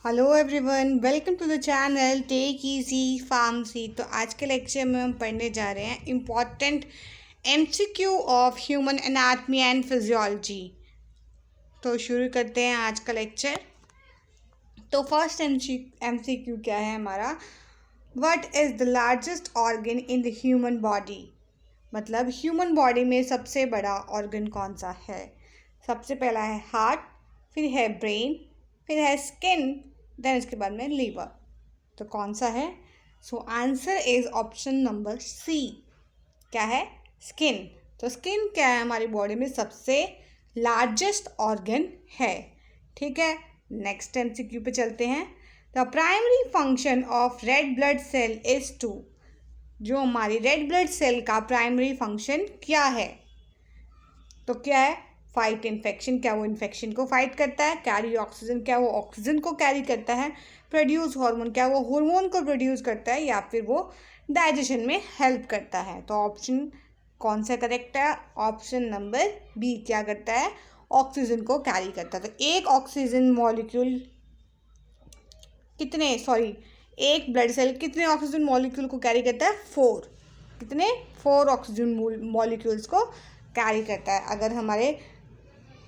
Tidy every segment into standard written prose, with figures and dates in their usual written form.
Hello everyone, welcome to the channel take easy pharmacy. तो आज के लेक्चर में हम पढ़ने जा रहे हैं important MCQ of human anatomy and physiology. तो शुरू करते हैं आज का लेक्चर। तो फर्स्ट एमसीक्यू क्या है हमारा, what is the largest organ in the human body. मतलब ह्यूमन बॉडी में सबसे बड़ा ऑर्गन कौन सा है। सबसे पहला है हार्ट, फिर है ब्रेन, फिर है स्किन, देन इसके बाद में लीवर। तो कौन सा है? So answer is option number C. क्या है? स्किन। तो स्किन क्या है, हमारी बॉडी में सबसे लार्जेस्ट ऑर्गन है। ठीक है, नेक्स्ट एमसीक्यू पे चलते हैं। The primary function of red blood cell is to. जो हमारी रेड ब्लड सेल का प्राइमरी फंक्शन क्या है? तो क्या है? Fight infection. क्या वो इन्फेक्शन को फाइट करता है? Carry oxygen. क्या वो ऑक्सीजन को कैरी करता है? Produce hormone. क्या वो हार्मोन को प्रोड्यूस करता है या फिर वो डाइजेशन में हेल्प करता है? तो ऑप्शन कौन सा करेक्ट है? ऑप्शन नंबर बी क्या करता है? ऑक्सीजन को कैरी करता है। तो एक ऑक्सीजन मॉलिक्यूल कितने एक ब्लड सेल कितने ऑक्सीजन मॉलिक्यूल को कैरी करता है? 4। कितने? 4 ऑक्सीजन मॉलिक्यूल्स को कैरी करता है। अगर हमारे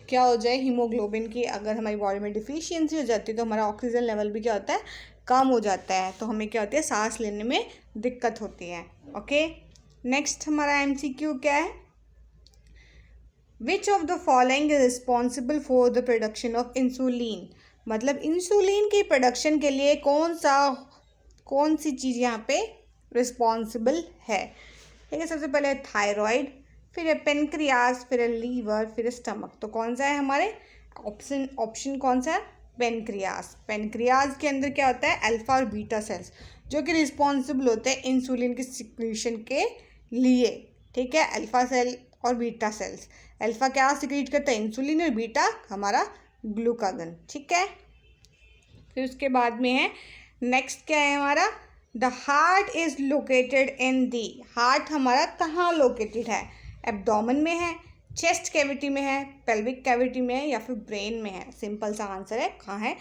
क्या हो जाए, हीमोग्लोबिन की अगर हमारी बॉडी में डिफिशियंसी हो जाती है तो हमारा ऑक्सीजन लेवल भी क्या होता है? कम हो जाता है। तो हमें क्या होती है? सांस लेने में दिक्कत होती है। ओके, नेक्स्ट हमारा एमसीक्यू क्या है? Which of the following is responsible for the production of insulin. मतलब इंसुलिन की प्रोडक्शन के लिए कौन सी चीज़ यहाँ पे रिस्पॉन्सिबल है? ठीक है, सबसे पहले थायराइड, फिर है पेनक्रियास, फिर है लीवर, फिर है स्टमक। तो कौन सा है हमारे ऑप्शन कौन सा है? पेनक्रियास। पेनक्रियास के अंदर क्या होता है? अल्फा और बीटा सेल्स जो कि रिस्पॉन्सिबल होते हैं इंसुलिन के सिक्रीशन के लिए। ठीक है, अल्फा सेल और बीटा सेल्स। अल्फा क्या सिक्रीट करता है? इंसुलिन, और बीटा हमारा ग्लूकागन। ठीक है, फिर उसके बाद में है नेक्स्ट क्या है हमारा? The heart is located in the. Heart हमारा कहाँ लोकेटेड है? एब्डोमेन में है, चेस्ट कैविटी में है, पेल्विक कैविटी में है या फिर ब्रेन में है? सिंपल सा आंसर है, कहाँ है?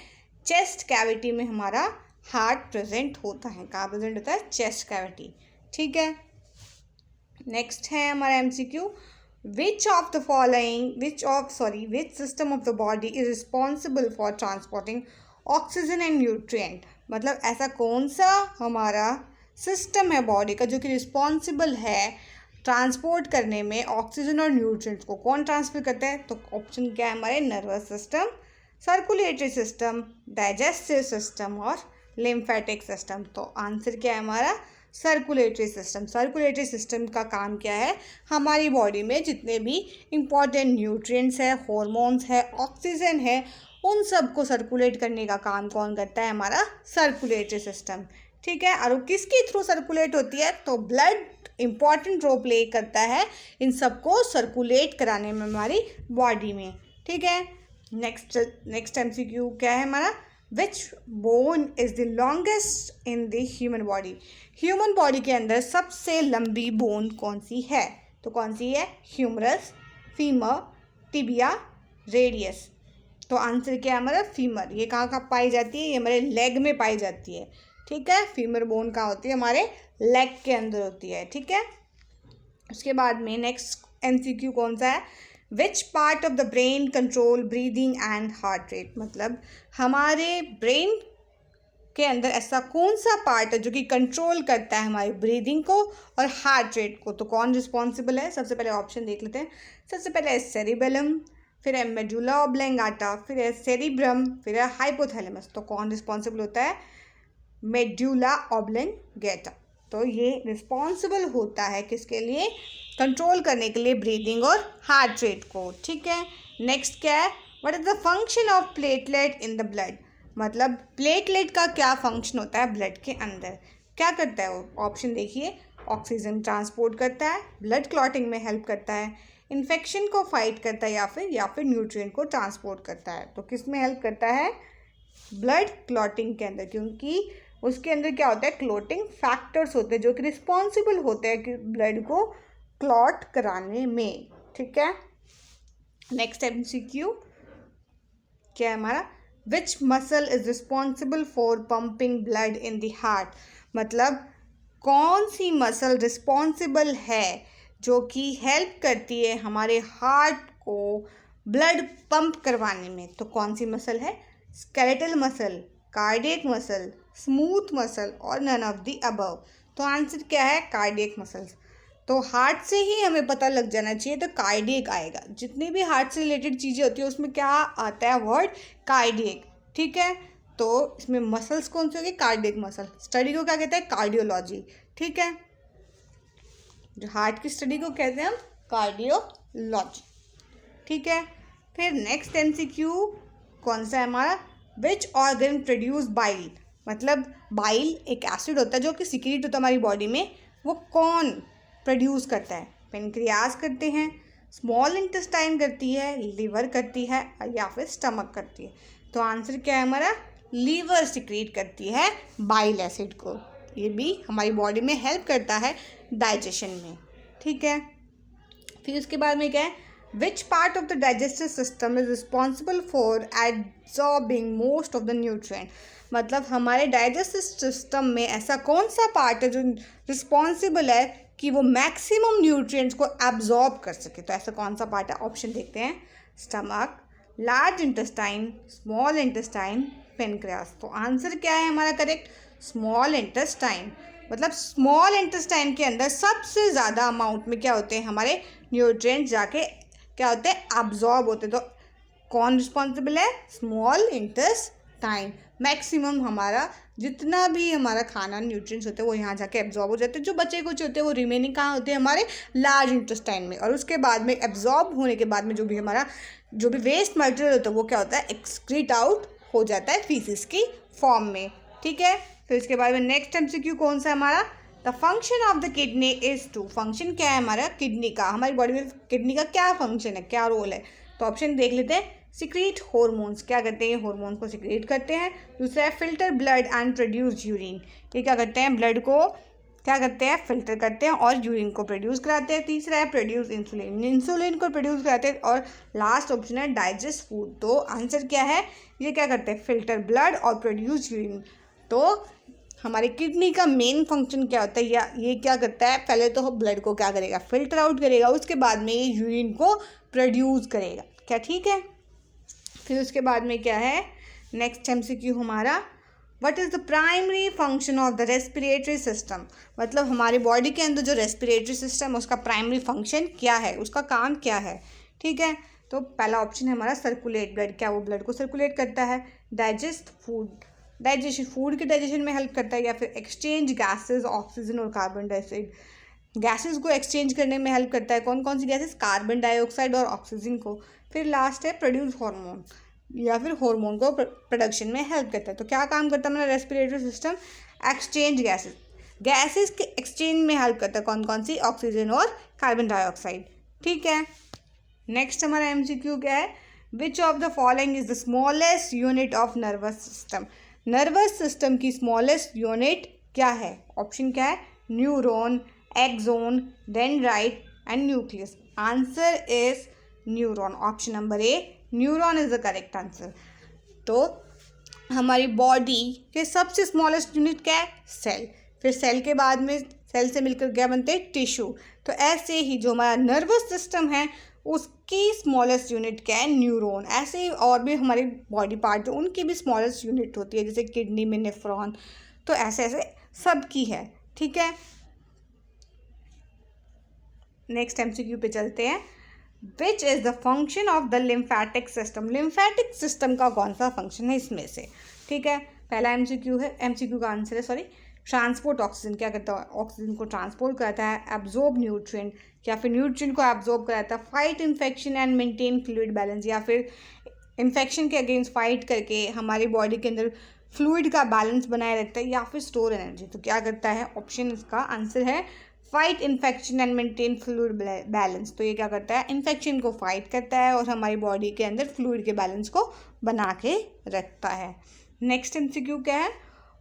चेस्ट कैविटी में हमारा हार्ट प्रेजेंट होता है। कहाँ प्रेजेंट होता है? Chest cavity. ठीक है, नेक्स्ट है हमारा MCQ. Which system of the body is responsible for transporting oxygen and nutrient. मतलब ऐसा कौन सा हमारा सिस्टम है बॉडी का जो कि रिस्पॉन्सिबल है ट्रांसपोर्ट करने में ऑक्सीजन और न्यूट्रिएंट्स को? कौन ट्रांसफर करता है? तो ऑप्शन क्या है हमारे? Nervous system, circulatory system, digestive system और लिम्फेटिक सिस्टम। तो आंसर क्या है हमारा? Circulatory system. सर्कुलेटरी सिस्टम का काम क्या है? हमारी बॉडी में जितने भी इम्पॉर्टेंट न्यूट्रिएंट्स है, हॉर्मोन्स है, ऑक्सीजन है, उन सब को सर्कुलेट करने का काम कौन करता है? हमारा सर्कुलेटरी सिस्टम। ठीक है, और किसके थ्रू सर्कुलेट होती है? तो ब्लड इम्पॉर्टेंट रोल प्ले करता है इन सबको सर्कुलेट कराने में हमारी बॉडी में। ठीक है, नेक्स्ट एमसीक्यू क्या है हमारा? Which bone is the longest in the human body. Human body के अंदर सबसे लंबी बोन कौन सी है? तो कौन सी है? Humerus, femur, tibia, radius. तो आंसर क्या है हमारा? फीमर। ये कहाँ पाई जाती है? ये हमारे लेग में पाई जाती है। ठीक है, फीमर बोन कहाँ होती है? हमारे लेग के अंदर होती है। ठीक है, उसके बाद में नेक्स्ट एमसीक्यू कौन सा है? Which part of the brain control breathing and heart rate. मतलब हमारे ब्रेन के अंदर ऐसा कौन सा पार्ट है जो कि कंट्रोल करता है हमारी ब्रीदिंग को और हार्ट रेट को? तो कौन रिस्पॉन्सिबल है? सबसे पहले ऑप्शन देख लेते हैं। सबसे पहले है सेरिबेलम, फिर है मेडुला ऑब्लेंगाटा, फिर है सेरिब्रम, फिर है हाइपोथैलेमस। तो कौन रिस्पॉन्सिबल होता है? Medulla oblongata. तो ये रिस्पॉन्सिबल होता है किसके लिए? कंट्रोल करने के लिए ब्रीदिंग और हार्ट रेट को। ठीक है, नेक्स्ट क्या है? What is the function of platelet in the blood. मतलब प्लेटलेट का क्या फंक्शन होता है ब्लड के अंदर? क्या करता है वो? ऑप्शन देखिए। ऑक्सीजन ट्रांसपोर्ट करता है, ब्लड क्लॉटिंग में हेल्प करता है, इन्फेक्शन को फाइट करता है, या फिर न्यूट्रिएंट को ट्रांसपोर्ट करता है। तो किस में हेल्प करता है? ब्लड क्लॉटिंग के अंदर, क्योंकि उसके अंदर क्या होता है? क्लॉटिंग फैक्टर्स होते हैं जो कि रिस्पॉन्सिबल होते हैं कि ब्लड को क्लॉट कराने में। ठीक है, नेक्स्ट एमसीक्यू क्या है हमारा? Which muscle is responsible for pumping blood in the heart, मतलब कौन सी मसल रिस्पॉन्सिबल है जो कि हेल्प करती है हमारे हार्ट को ब्लड पंप करवाने में। तो कौन सी मसल है? Skeletal muscle, cardiac muscle, smooth muscle और नन ऑफ द अबव। तो आंसर क्या है? Cardiac muscles. तो हार्ट से ही हमें पता लग जाना चाहिए, तो कार्डियक आएगा। जितनी भी हार्ट से रिलेटेड चीज़ें होती है उसमें क्या आता है? Word cardiac. ठीक है, तो इसमें मसल्स कौन सी होगी? Cardiac muscle. स्टडी को क्या कहते हैं? कार्डियोलॉजी। ठीक है, जो हार्ट की स्टडी को कहते हैं हम कार्डियोलॉजी। ठीक है, फिर नेक्स्ट एमसीक्यू कौन सा है हमारा? विच ऑर्गन प्रोड्यूस बाइल, मतलब बाइल एक एसिड होता है जो कि सिक्रीट होता है हमारी बॉडी में, वो कौन प्रोड्यूस करता है? पेनक्रियास करते हैं, स्मॉल इंटेस्टाइन करती है, लीवर करती है या फिर स्टमक करती है। तो आंसर क्या है हमारा? लीवर सिक्रीट करती है बाइल एसिड को। ये भी हमारी बॉडी में हेल्प करता है डाइजेशन में। ठीक है, फिर उसके बाद में क्या है? Which part of the digestive system is responsible for absorbing most of the nutrient, मतलब हमारे डाइजेस्टिव सिस्टम में ऐसा कौन सा पार्ट है जो रिस्पॉन्सिबल है कि वो मैक्सिमम न्यूट्रिएंट्स को एब्जॉर्ब कर सके। तो ऐसा कौन सा पार्ट है? ऑप्शन देखते हैं। Stomach, large intestine, small intestine, pancreas. तो आंसर क्या है हमारा करेक्ट? Small intestine. मतलब स्मॉल इंटेस्टाइन के अंदर सबसे ज़्यादा अमाउंट में क्या होते हैं? हमारे न्यूट्रिएंट्स जाके क्या होते हैं? एब्जॉर्ब होते हैं। तो कौन रिस्पॉन्सिबल है? Small intestine. मैक्सिमम हमारा जितना भी हमारा खाना न्यूट्रिएंट्स होते हैं वो यहाँ जाके एब्जॉर्ब हो जाते हैं। जो बचे कुछ होते हैं वो रिमेनिंग कहाँ होते हैं? हमारे लार्ज इंटेस्टाइन में। और उसके बाद में एब्जॉर्ब होने के बाद में जो भी वेस्ट मटेरियल होता है वो क्या होता है? एक्सक्रीट आउट हो जाता है फीसिस की फॉर्म में। ठीक है, फिर इसके बाद में नेक्स्ट एमसीक्यू कौन सा है हमारा? The function of the kidney is to, function क्या है हमारा किडनी का? हमारी बॉडी में किडनी का क्या फंक्शन है, क्या रोल है? तो ऑप्शन देख लेते हैं। सिक्रीट हॉर्मोन्स, क्या करते हैं? हॉर्मोन्स को सिक्रीट करते हैं। दूसरा है filter blood and produce urine, ये क्या करते हैं? ब्लड को क्या करते हैं? फिल्टर करते हैं और यूरिन को प्रोड्यूस कराते हैं। तीसरा है प्रोड्यूस इंसुलिन, इंसुलिन को प्रोड्यूस कराते हैं। और लास्ट ऑप्शन है डाइजेस्ट फूड। तो आंसर क्या है? ये क्या करते हैं? फिल्टर ब्लड और प्रोड्यूस यूरिन। तो हमारी किडनी का मेन फंक्शन क्या होता है? या ये क्या करता है? पहले तो ब्लड को क्या करेगा? फिल्टर आउट करेगा, उसके बाद में ये यूरिन को प्रोड्यूस करेगा। क्या ठीक है? फिर उसके बाद में क्या है? नेक्स्ट एमसीक्यू हमारा, what is the primary function of the respiratory system, मतलब हमारी बॉडी के अंदर जो रेस्पिरेटरी सिस्टम है उसका प्राइमरी फंक्शन क्या है? उसका काम क्या है? ठीक है, तो पहला ऑप्शन है हमारा सर्कुलेट ब्लड, क्या वो ब्लड को सर्कुलेट करता है। डाइजेस्ट फूड, डाइजेशन, फूड के डाइजेशन में हेल्प करता है। या फिर एक्सचेंज गैसेज, ऑक्सीजन और कार्बन डाइऑक्साइड, गैसेज को एक्सचेंज करने में हेल्प करता है। कौन कौन सी गैसेज? कार्बन डाइऑक्साइड और ऑक्सीजन को। फिर लास्ट है प्रोड्यूस हार्मोन, या फिर हार्मोन को प्रोडक्शन में हेल्प करता है। तो क्या काम करता है हमारा respiratory system? Exchange gases, gases के एक्सचेंज में हेल्प करता है। कौन कौन सी? ऑक्सीजन और कार्बन डाइऑक्साइड। ठीक है, नेक्स्ट हमारा एमसीक्यू क्या है? Which of the following is the smallest unit of nervous system, nervous system की स्मॉलेस्ट यूनिट क्या है? ऑप्शन क्या है? Neuron, axon, dendrite and nucleus. Answer is neuron. Option number A, neuron is the correct answer. तो हमारी body के सबसे smallest unit क्या है? सेल। फिर सेल के बाद में सेल से मिलकर क्या बनते हैं? टिश्यू। तो ऐसे ही जो हमारा नर्वस सिस्टम है उसकी स्मॉलेस्ट यूनिट क्या है? न्यूरॉन। ऐसे ही और भी हमारी बॉडी पार्ट उनकी भी स्मॉलेस्ट यूनिट होती है, जैसे किडनी में नेफ्रॉन। तो ऐसे ऐसे सबकी है। ठीक है, नेक्स्ट एमसीक्यू पे चलते हैं। Which is the function of the lymphatic system, lymphatic system का कौन सा फंक्शन है इसमें से? ठीक है, पहला एमसीक्यू है, एमसीक्यू का आंसर है सॉरी, ट्रांसपोर्ट ऑक्सीजन, क्या करता है? ऑक्सीजन को ट्रांसपोर्ट कराता है। एब्जॉर्ब न्यूट्रिएंट, या फिर न्यूट्रिएंट को एब्जॉर्ब कराता है। Fight infection and maintain fluid balance, या फिर इन्फेक्शन के अगेंस्ट फाइट करके हमारी बॉडी के अंदर फ्लूइड का बैलेंस बनाए रखता है। या फिर स्टोर एनर्जी। तो क्या करता है? ऑप्शन इसका आंसर है fight infection and maintain fluid balance. तो ये क्या करता है? इन्फेक्शन को फाइट करता है और हमारी बॉडी के अंदर फ्लूइड के बैलेंस को बना के रखता है। नेक्स्ट एमसीक्यू क्या है?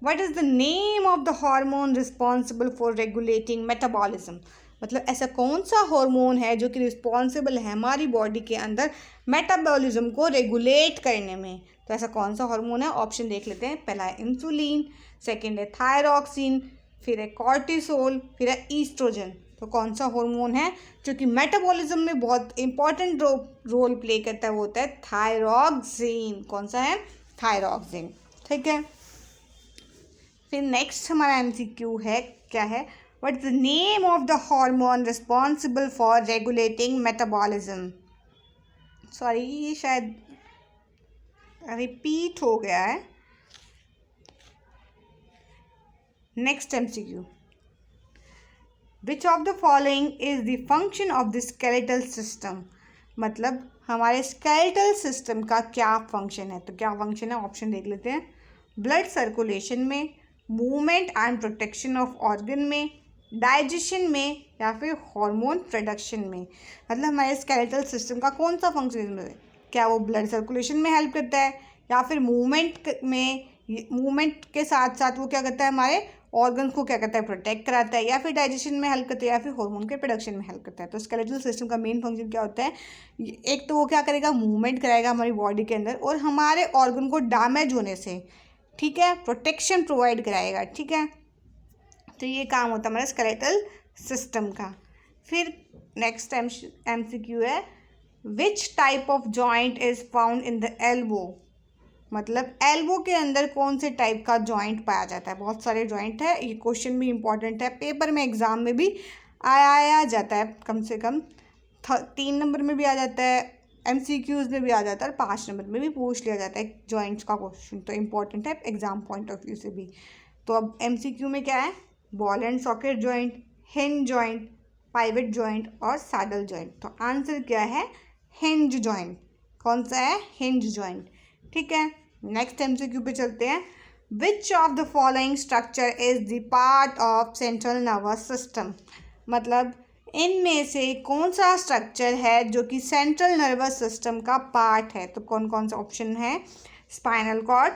What is the name of the hormone responsible for regulating metabolism, मतलब ऐसा कौन सा हार्मोन है जो कि रिस्पॉन्सिबल है हमारी बॉडी के अंदर मेटाबॉलिज्म को रेगुलेट करने में। तो ऐसा कौन सा हार्मोन है, ऑप्शन देख लेते हैं। पहला है इंसुलिन, सेकंड है थायरॉक्सिन, फिर है कॉर्टिसोल, फिर है ईस्ट्रोजन। तो कौन सा हार्मोन है जो कि मेटाबॉलिज्म में बहुत इंपॉर्टेंट रोल प्ले करता है, वो होता है थायरॉक्सिन। कौन सा है, थायरॉक्सिन। ठीक है, फिर नेक्स्ट हमारा MCQ है, क्या है, what is the name of the hormone responsible for regulating metabolism. Sorry, ये शायद रिपीट हो गया है। Next MCQ, which of the following is the function of the skeletal system. मतलब हमारे स्केलेटल सिस्टम का क्या फंक्शन है। तो क्या फंक्शन है, ऑप्शन देख लेते हैं। ब्लड सर्कुलेशन में, movement and protection of organ में, डाइजेशन में, या फिर हार्मोन प्रोडक्शन में। मतलब हमारे स्केलेटल सिस्टम का कौन सा फंक्शन है, क्या वो ब्लड सर्कुलेशन में हेल्प करता है, या फिर मूवमेंट में, मूवमेंट के साथ साथ वो क्या करता है, हमारे ऑर्गन्स को क्या करता है, प्रोटेक्ट कराता है, या फिर डाइजेशन में हेल्प करता है, या फिर हार्मोन के प्रोडक्शन में हेल्प करता है। तो स्केलेटल सिस्टम का मेन फंक्शन क्या होता है, एक तो वो क्या करेगा, मूवमेंट कराएगा हमारी बॉडी के अंदर, और हमारे ऑर्गन को डैमेज होने से, ठीक है, प्रोटेक्शन प्रोवाइड कराएगा। ठीक है, तो ये काम होता है हमारे स्केलेटल सिस्टम का। फिर नेक्स्ट MCQ है, which type of joint is found in the elbow. मतलब एल्बो के अंदर कौन से टाइप का जॉइंट पाया जाता है। बहुत सारे जॉइंट है, ये क्वेश्चन भी इंपॉर्टेंट है, पेपर में एग्जाम में भी आया जाता है, कम से कम 3 नंबर में भी आ जाता है, MCQs में भी आ जाता है, और 5 नंबर में भी पूछ लिया जाता है जॉइंट्स का क्वेश्चन। तो इंपॉर्टेंट है एग्जाम पॉइंट ऑफ व्यू से भी। तो अब MCQ में क्या है, ball and socket joint, hinge joint, pivot joint और सैडल जॉइंट। तो आंसर क्या है, हिंज जॉइंट। कौन सा है, हिंज जॉइंट। ठीक है, नेक्स्ट MCQ पे चलते हैं। Which of the following structure is the part of central nervous system. मतलब इनमें से कौन सा स्ट्रक्चर है जो कि सेंट्रल नर्वस सिस्टम का पार्ट है। तो कौन कौन सा ऑप्शन है, spinal cord,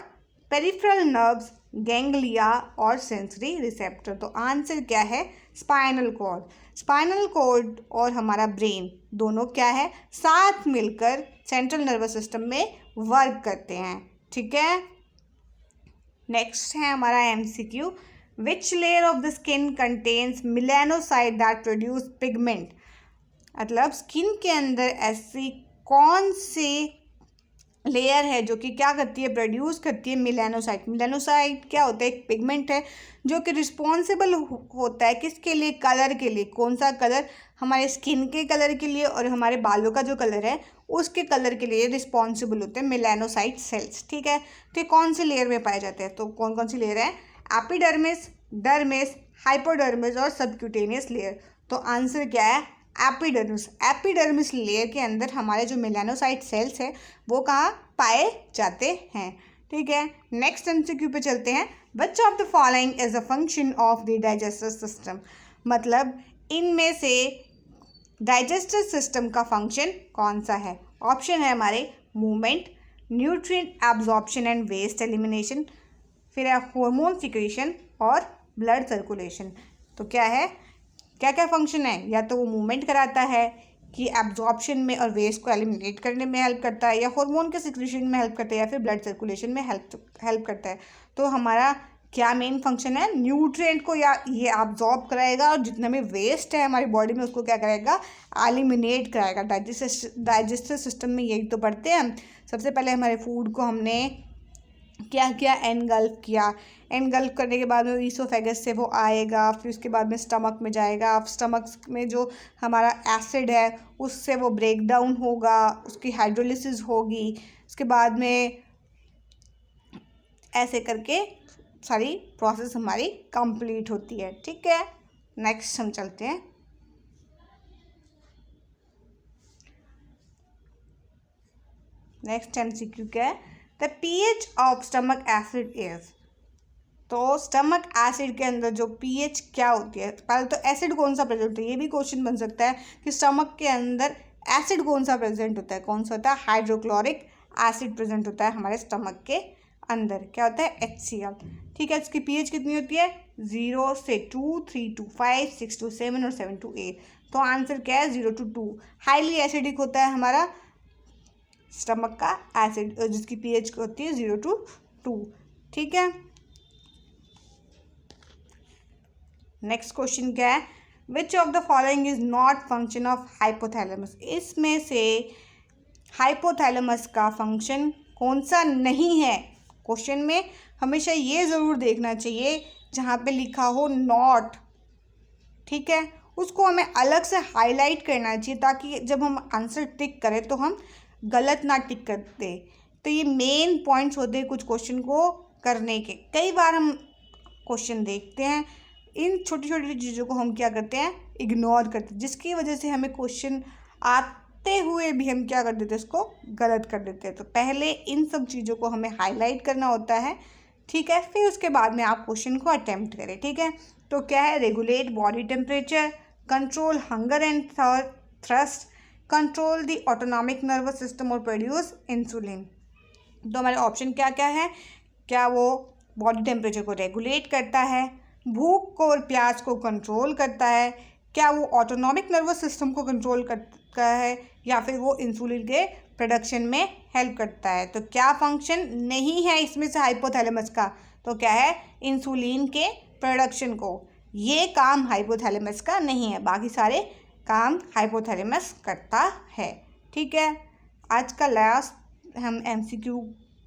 peripheral nerves, ganglia और सेंसरी रिसेप्टर। तो आंसर क्या है, स्पाइनल कॉर्ड। स्पाइनल कॉर्ड और हमारा ब्रेन दोनों क्या है, साथ मिलकर सेंट्रल नर्वस सिस्टम में वर्क करते हैं। ठीक है, नेक्स्ट है हमारा MCQ, which layer of the skin contains melanocyte that produce pigment. मतलब स्किन के अंदर ऐसी कौन सी लेयर है जो कि क्या करती है, प्रोड्यूस करती है मेलानोसाइट। मेलानोसाइट क्या होता है, एक पिगमेंट है जो कि रिस्पॉन्सिबल होता है किसके लिए, कलर के लिए। कौन सा कलर, हमारे स्किन के कलर के लिए और हमारे बालों का जो कलर है उसके कलर के लिए रिस्पॉन्सिबल होते हैं मेलानोसाइट सेल्स। ठीक है, तो ये कौन सी लेयर में पाए जाते हैं, तो कौन कौन सी लेयर है, एपिडर्मिस, डर्मिस, हाइपोडर्मिस और सबक्यूटेनियस लेयर। तो आंसर क्या है, एपिडर्मिस। एपिडर्मिस लेयर के अंदर हमारे जो मेलानोसाइट सेल्स हैं वो कहाँ पाए जाते हैं। ठीक है, नेक्स्ट MCQ पे चलते हैं। Which of the following is a function of the digestive system. मतलब इनमें से डाइजेस्टिव सिस्टम का फंक्शन कौन सा है। ऑप्शन है हमारे movement, nutrient absorption and waste elimination, फिर है हार्मोन सिक्रेशन और ब्लड सर्कुलेशन। तो क्या है, क्या क्या फंक्शन है, या तो वो मूवमेंट कराता है कि एब्जॉर्प्शन में और वेस्ट को एलिमिनेट करने में हेल्प करता है, या हार्मोन के सिक्रेशन में हेल्प करता है, या फिर ब्लड सर्कुलेशन में हेल्प करता है। तो हमारा क्या मेन फंक्शन है, न्यूट्रिएंट को या ये एब्जॉर्ब कराएगा, और जितना भी वेस्ट है हमारी बॉडी में उसको क्या करेगा, एलिमिनेट कराएगा। डाइजेस्टिव सिस्टम में यही तो पढ़ते हैं हम। सबसे पहले हमारे फूड को हमने क्या किया, एनगल्फ किया। एनगल्फ करने के बाद में ईसोफेगस से वो आएगा, फिर उसके बाद में स्टमक में जाएगा। स्टमक में जो हमारा एसिड है उससे वो ब्रेक डाउन होगा, उसकी हाइड्रोलिसिस होगी, उसके बाद में ऐसे करके सारी प्रोसेस हमारी कंप्लीट होती है। ठीक है, नेक्स्ट हम चलते हैं। नेक्स्ट MCQ क्या है, the pH of stomach acid is. तो स्टमक एसिड के अंदर जो pH क्या होती है, पहले तो एसिड कौन सा प्रेजेंट होता है, ये भी क्वेश्चन बन सकता है कि स्टमक के अंदर एसिड कौन सा प्रेजेंट होता है। कौन सा होता है, हाइड्रोक्लोरिक एसिड प्रेजेंट होता है हमारे स्टमक के अंदर। क्या होता है, HCl। ठीक है, इसकी pH कितनी होती है, 0 से 2, 3 to 5, 6 to 7 और 7 to 8। तो आंसर क्या है? 0 to 2। हाईली एसिडिक होता है हमारा स्टमक का एसिड, जिसकी pH होती है 0 to 2। ठीक है, नेक्स्ट क्वेश्चन क्या है? Which of the following is not function of hypothalamus? इसमें से हाइपोथैलेमस का फंक्शन कौन सा नहीं है? क्वेश्चन में हमेशा ये ज़रूर देखना चाहिए जहाँ पे लिखा हो नॉट, ठीक है, उसको हमें अलग से हाईलाइट करना चाहिए ताकि जब हम आंसर टिक करें तो हम गलत ना टिक कर दे। तो ये मेन पॉइंट्स होते हैं कुछ क्वेश्चन को करने के। कई बार हम क्वेश्चन देखते हैं, इन छोटी छोटी चीज़ों को हम क्या करते हैं? इग्नोर करते हैं, जिसकी वजह से हमें क्वेश्चन आते हुए भी हम क्या कर देते हैं? इसको गलत कर देते हैं। तो पहले इन सब चीज़ों को हमें हाईलाइट करना होता है, ठीक है, फिर उसके बाद में आप क्वेश्चन को अटेम्प्ट करें। ठीक है, तो क्या है? Regulate body temperature, control hunger and thrust, control the autonomic nervous system और प्रोड्यूस इंसुलिन। तो हमारे ऑप्शन क्या क्या है? क्या वो बॉडी टेम्परेचर को रेगुलेट करता है, भूख को और प्यास को कंट्रोल करता है, क्या वो ऑटोनॉमिक नर्वस सिस्टम को कंट्रोल करता है, या फिर वो इंसुलिन के प्रोडक्शन में हेल्प करता है? तो क्या फंक्शन नहीं है इसमें से हाइपोथैलेमस का? तो क्या है? इंसुलिन के प्रोडक्शन को, ये काम हाइपोथैलेमस का नहीं है, बाकी सारे काम हाइपोथैलेमस करता है। ठीक है, आज का लास्ट हम MCQ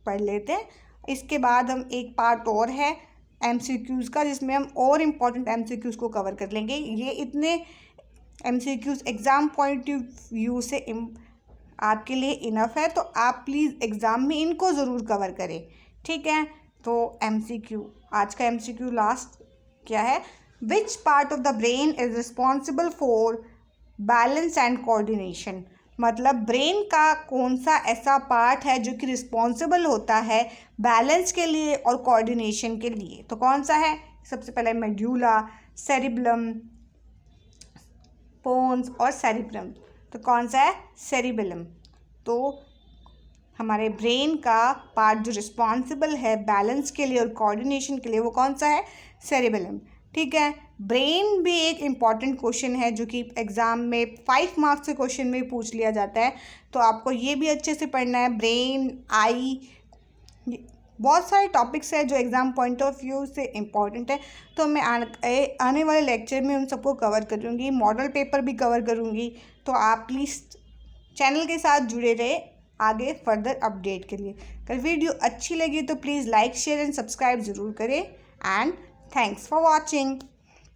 पढ़ लेते हैं, इसके बाद हम एक पार्ट और है MCQs का जिसमें हम और इम्पॉर्टेंट MCQs को कवर कर लेंगे। ये इतने MCQs exam point of view से आपके लिए इनफ है, तो आप प्लीज़ एग्ज़ाम में इनको ज़रूर कवर करें। ठीक है, तो MCQ, आज का MCQ लास्ट क्या है? Which part of the brain is responsible for balance and coordination? मतलब ब्रेन का कौन सा ऐसा पार्ट है जो कि रिस्पॉन्सिबल होता है बैलेंस के लिए और कोऑर्डिनेशन के लिए? तो कौन सा है? सबसे पहले मेड्यूला, सेरिबलम, पोन्स और सेरिब्रम। तो कौन सा है? सेरिबेलम। तो हमारे ब्रेन का पार्ट जो रिस्पॉन्सिबल है बैलेंस के लिए और कोऑर्डिनेशन के लिए, वो कौन सा है? सेरिबेलम। ठीक है, ब्रेन भी एक इम्पॉर्टेंट क्वेश्चन है जो कि एग्ज़ाम में 5 मार्क्स के क्वेश्चन में पूछ लिया जाता है, तो आपको ये भी अच्छे से पढ़ना है। ब्रेन, आई, बहुत सारे टॉपिक्स हैं जो एग्ज़ाम पॉइंट ऑफ व्यू से इम्पॉर्टेंट है। तो मैं आने वाले लेक्चर में उन सबको कवर करूँगी, मॉडल पेपर भी कवर करूँगी। तो आप प्लीज़ चैनल के साथ जुड़े रहे आगे फर्दर अपडेट के लिए। अगर वीडियो अच्छी लगी तो please like, share and subscribe ज़रूर करें। And thanks for watching.